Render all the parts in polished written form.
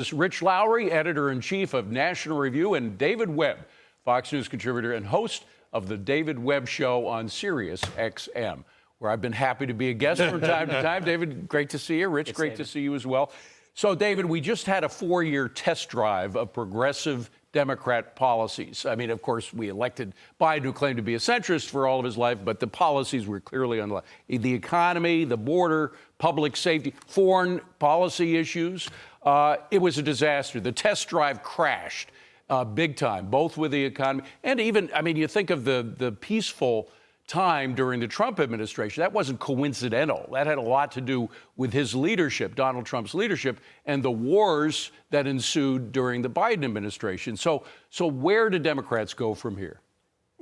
This Rich Lowry, editor-in-chief of National Review, and David Webb, Fox News contributor and host of the David Webb Show on Sirius XM, where I've been happy to be a guest from time to time. David, great to see you. Rich, great to see you as well. So, David, we just had a 4-year test drive of progressive Democrat policies. I mean, of course, we elected Biden, who claimed to be a centrist for all of his life, but the policies were clearly unlike the economy, the border, public safety, foreign policy issues. It was a disaster. The test drive crashed big time, both with the economy and even, I mean, you think of the peaceful time during the Trump administration. That wasn't coincidental. That had a lot to do with his leadership, Donald Trump's leadership, and the wars that ensued during the Biden administration. So where do Democrats go from here?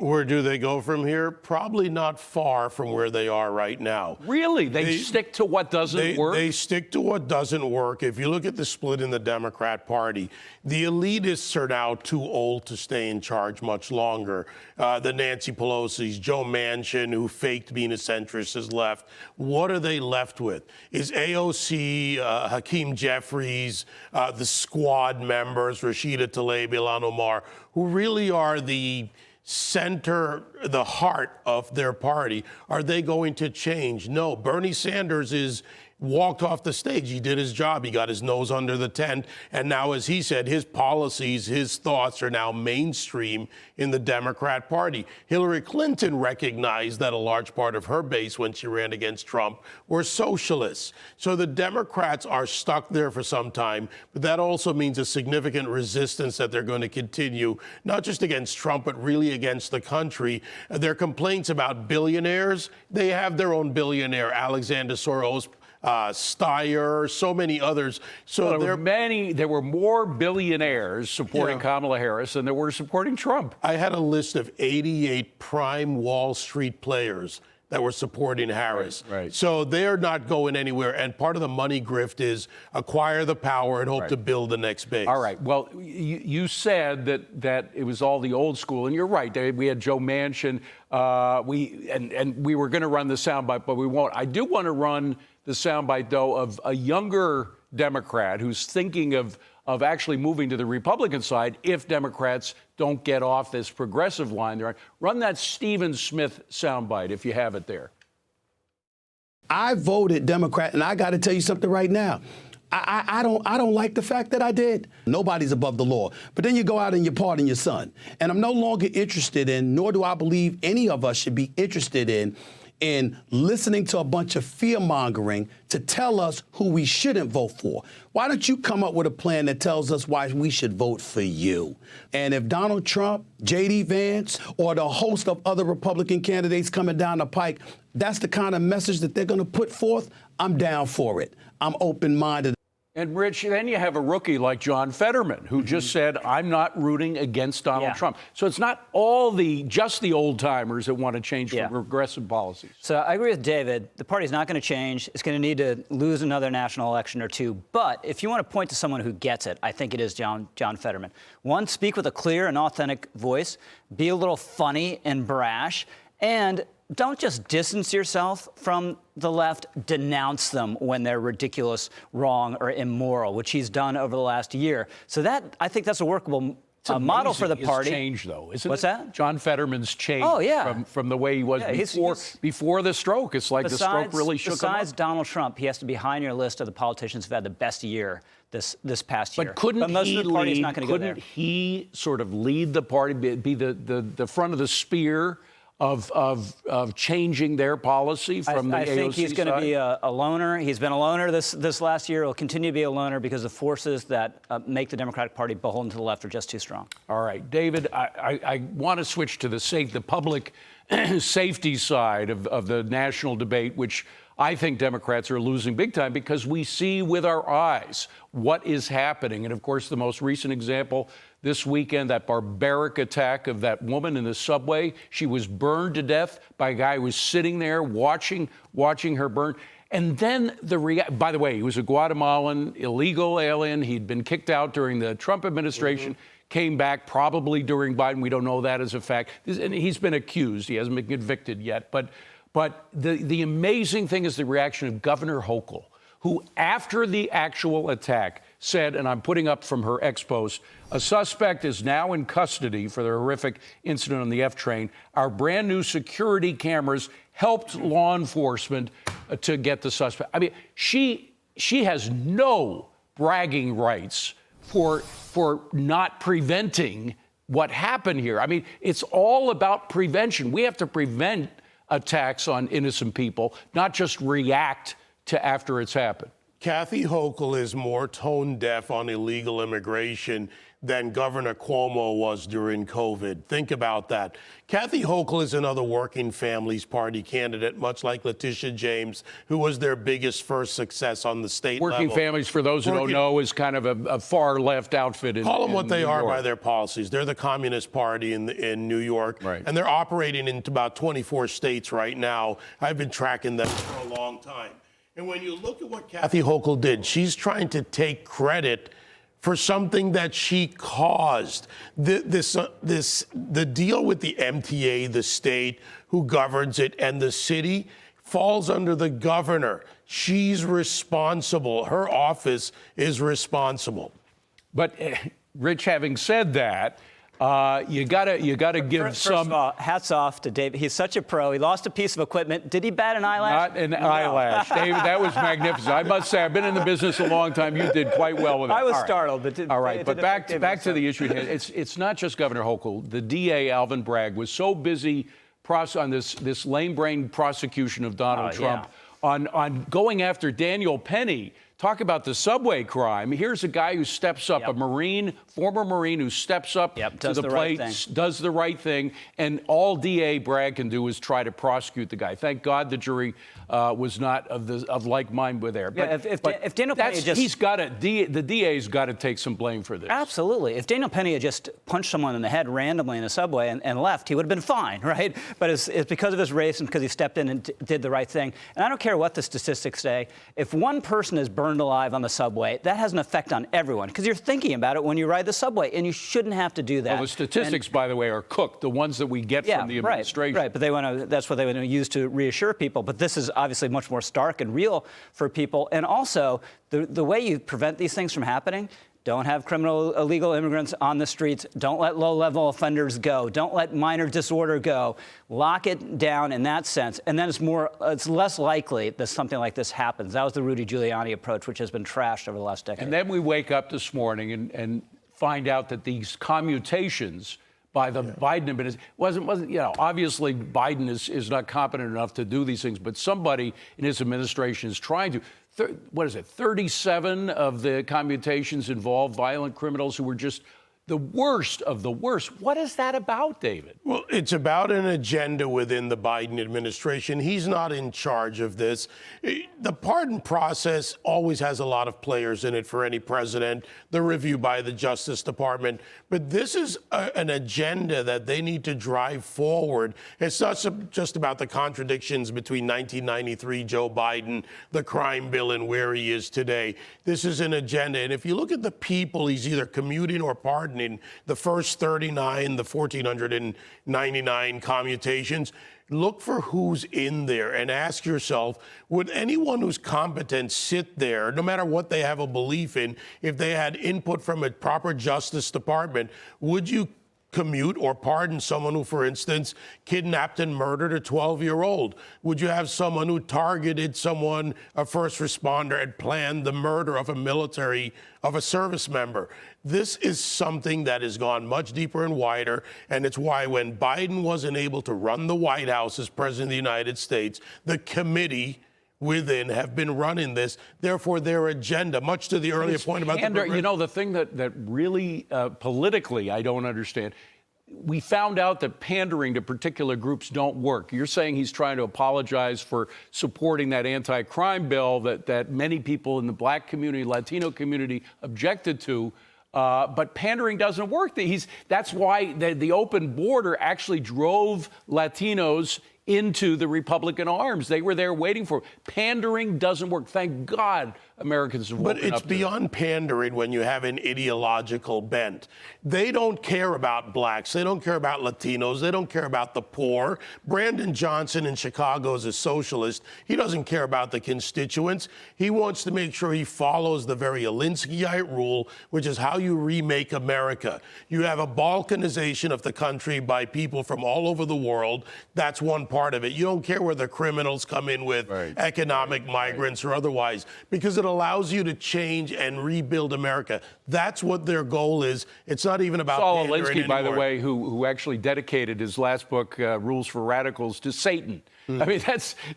Where do they go from here? Probably not far from where they are right now. Really? They stick to what doesn't work? They stick to what doesn't work. If you look at the split in the Democrat Party, the elitists are now too old to stay in charge much longer. The Nancy Pelosi's, Joe Manchin, who faked being a centrist, has left. What are they left with? Is AOC, Hakeem Jeffries, the squad members, Rashida Tlaib, Ilhan Omar, who really are the center, the heart of their party? Are they going to change? No. Bernie Sanders is walked off the stage. He did his job. He got his nose under the tent. And now, as he said, his policies, his thoughts are now mainstream in the Democrat Party. Hillary Clinton recognized that a large part of her base when she ran against Trump were socialists. So the Democrats are stuck there for some time, but that also means a significant resistance that they're going to continue, not just against Trump, but really against the country. Their complaints about billionaires, they have their own billionaire, Alexander Soros, Steyer, so many others. So there were more billionaires supporting Kamala Harris than there were supporting Trump. I had a list of 88 prime Wall Street players that were supporting Harris. Right. So they're not going anywhere. And part of the money grift is acquire the power and hope to build the next base. All right. Well, you said that it was all the old school, and you're right, Dave. We had Joe Manchin. We were going to run the soundbite, but we won't. I do want to run the soundbite, though, of a younger Democrat who's thinking of actually moving to the Republican side if Democrats don't get off this progressive line. Run that Stephen Smith soundbite if you have it there. I voted Democrat, and I got to tell you something right now. I don't like the fact that I did. Nobody's above the law. But then you go out and you pardon your son. And I'm no longer interested in, nor do I believe any of us should be interested in listening to a bunch of fear-mongering to tell us who we shouldn't vote for. Why don't you come up with a plan that tells us why we should vote for you? And if Donald Trump, J.D. Vance, or the host of other Republican candidates coming down the pike, that's the kind of message that they're going to put forth, I'm down for it. I'm open-minded. And, Rich, then you have a rookie like John Fetterman, who just said, I'm not rooting against Donald Trump. So it's not just the old-timers that want to change for progressive policies. So I agree with David. The party's not going to change. It's going to need to lose another national election or two. But if you want to point to someone who gets it, I think it is John Fetterman. One, speak with a clear and authentic voice. Be a little funny and brash. And don't just distance yourself from the left, denounce them when they're ridiculous, wrong, or immoral, which he's done over the last year. So I think that's a workable model for the party. His change, though, isn't it? What's that? John Fetterman's change from the way he was before the stroke. It's like the stroke really shook him up. Besides Donald Trump, he has to be high on your list of the politicians who've had the best year this past year. But couldn't he sort of lead the party, be the front of the spear of changing their policy from the AOC side? I think he's going to be a loner. He's been a loner this last year. He'll continue to be a loner because the forces that make the Democratic Party beholden to the left are just too strong. All right, David, I want to switch to the public safety side of the national debate, which I think Democrats are losing big time because we see with our eyes what is happening. And, of course, the most recent example this weekend, that barbaric attack of that woman in the subway. She was burned to death by a guy who was sitting there watching her burn. And then by the way, he was a Guatemalan illegal alien. He'd been kicked out during the Trump administration, came back probably during Biden. We don't know that as a fact. And he's been accused. He hasn't been convicted yet. But the amazing thing is the reaction of Governor Hochul, who, after the actual attack, said, and I'm putting up from her ex-post, a suspect is now in custody for the horrific incident on the F train. Our brand new security cameras helped law enforcement to get the suspect. I mean, she has no bragging rights for not preventing what happened here. I mean, it's all about prevention. We have to prevent attacks on innocent people, not just react to after it's happened. Kathy Hochul is more tone deaf on illegal immigration than Governor Cuomo was during COVID. Think about that. Kathy Hochul is another Working Families Party candidate, much like Letitia James, who was their biggest first success on the state level. Working Families, for those who don't know, is kind of a far left outfit in Call them what they New are York. by their policies. They're the Communist Party in New York, right. And they're operating in about 24 states right now. I've been tracking them for a long time. And when you look at what Kathy Hochul did, she's trying to take credit for something that she caused. The deal with the MTA, the state who governs it, and the city falls under the governor. She's responsible. Her office is responsible. But Rich, having said that, you gotta give First some. of all, hats off to David. He's such a pro. He lost a piece of equipment. Did he bat an eyelash? Not an eyelash. David, that was magnificent. I must say, I've been in the business a long time. You did quite well with it. I was All right. startled, but all right. But back to the issue. It's not just Governor Hochul. The DA, Alvin Bragg, was so busy on this lame-brained prosecution of Donald Trump on going after Daniel Penny. Talk about the subway crime. Here's a guy who steps up, a Marine, former Marine who steps up to the plate, does the right thing, and all DA Bragg can do is try to prosecute the guy. Thank God the jury was not of like mind with there. But if Daniel Penny just... the DA's got to take some blame for this. Absolutely. If Daniel Penny had just punched someone in the head randomly in a subway and left, he would have been fine, right? But it's because of his race and because he stepped in and did the right thing. And I don't care what the statistics say. If one person is burned alive on the subway, that has an effect on everyone because you're thinking about it when you ride the subway, and you shouldn't have to do that. Well, the statistics, by the way, are cooked, the ones that we get from the administration. Right, but that's what they want to use to reassure people. But this is obviously much more stark and real for people. And also, the way you prevent these things from happening, don't have illegal immigrants on the streets. Don't let low-level offenders go. Don't let minor disorder go. Lock it down in that sense. And then it's less likely that something like this happens. That was the Rudy Giuliani approach, which has been trashed over the last decade. And then we wake up this morning and find out that these commutations by the Biden administration wasn't obviously Biden is not competent enough to do these things, but somebody in his administration is trying to. 37 of the commutations involved violent criminals who were just the worst of the worst. What is that about, David? Well, it's about an agenda within the Biden administration. He's not in charge of this. The pardon process always has a lot of players in it for any president, the review by the Justice Department. But this is an agenda that they need to drive forward. It's not just about the contradictions between 1993 Joe Biden, the crime bill, and where he is today. This is an agenda. And if you look at the people he's either commuting or pardoning, the first 39, the 1,499 commutations, look for who's in there and ask yourself, would anyone who's competent sit there, no matter what they have a belief in, if they had input from a proper Justice Department, would you commute or pardon someone who, for instance, kidnapped and murdered a 12-year-old? Would you have someone who targeted someone, a first responder, and planned the murder of a service member? This is something that has gone much deeper and wider, and it's why when Biden wasn't able to run the White House as president of the United States, the committee within have been running this. Therefore, their agenda, much to the earlier point about the thing that really politically I don't understand. We found out that pandering to particular groups don't work. You're saying he's trying to apologize for supporting that anti-crime bill that many people in the black community, Latino community objected to. But pandering doesn't work. That's why the open border actually drove Latinos into the Republican arms. They were there waiting for it. Pandering doesn't work. Thank God Americans have But woken it's up to it. beyond pandering when you have an ideological bent. They don't care about blacks. They don't care about Latinos. They don't care about the poor. Brandon Johnson in Chicago is a socialist. He doesn't care about the constituents. He wants to make sure he follows the very Alinskyite rule, which is how you remake America. You have a balkanization of the country by people from all over the world. That's one part of it. You don't care where the criminals come in with economic migrants or otherwise, because it allows you to change and rebuild America. That's what their goal is. It's not even about Saul pandering Alinsky, by the anymore. way, who actually dedicated his last book, Rules for Radicals, to Satan. I mean,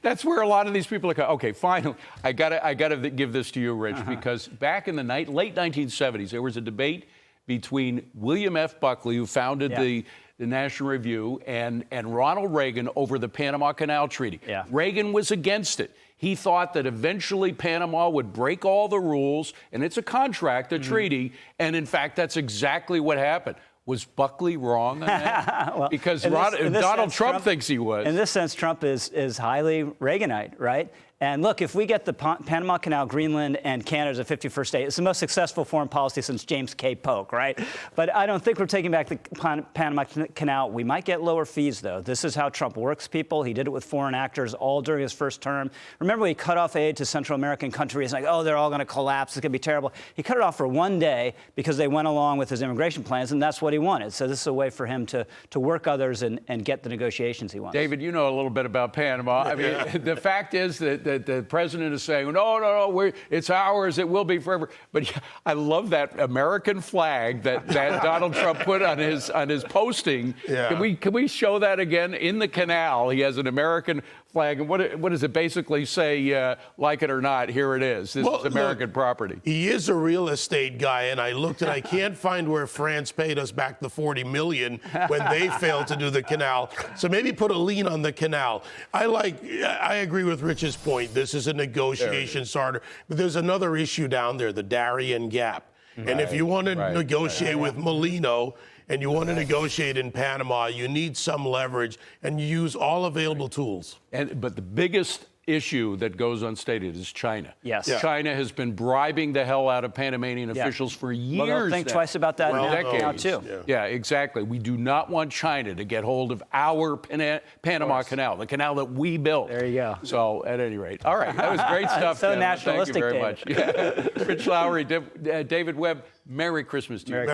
that's where a lot of these people are. Okay, finally, I gotta give this to you, Rich, because back in the late 1970s, there was a debate between William F. Buckley, who founded the National Review, and Ronald Reagan over the Panama Canal Treaty. Yeah. Reagan was against it. He thought that eventually Panama would break all the rules, and it's a contract, a treaty, and in fact, that's exactly what happened. Was Buckley wrong on that? Well, because in this Donald sense, Trump thinks he was. In this sense, Trump is highly Reaganite, right? And look, if we get the Panama Canal, Greenland, and Canada as a 51st state, it's the most successful foreign policy since James K. Polk, right? But I don't think we're taking back the Panama Canal. We might get lower fees, though. This is how Trump works people. He did it with foreign actors all during his first term. Remember, he cut off aid to Central American countries, like, oh, they're all going to collapse. It's going to be terrible. He cut it off for one day because they went along with his immigration plans, and that's what he wanted. So this is a way for him to work others and get the negotiations he wants. David, you know a little bit about Panama. I mean, the fact is that the president is saying, no, it's ours, it will be forever. But I love that American flag that Donald Trump put on his posting. Yeah. Can we show that again? In the canal, he has an American flag. And what does it basically say, like it or not, here it is. This is American property. He is a real estate guy, and I looked and I can't find where France paid us back the $40 million when they failed to do the canal. So maybe put a lien on the canal. I agree with Rich's point. This is a negotiation starter. But there's another issue down there, the Darien Gap. And if you want to negotiate with Molino, and you want to negotiate in Panama, you need some leverage, and you use all available tools. But the biggest issue that goes unstated is China. Yes. Yeah. China has been bribing the hell out of Panamanian officials for years. Well, they'll think twice about that now, too. Yeah, exactly. We do not want China to get hold of our Panama Canal, the canal that we built. There you go. So, at any rate. All right, that was great stuff. So gentlemen. nationalistic, Thank you very much. Yeah. Rich Lowry, David Webb, Merry Christmas to you.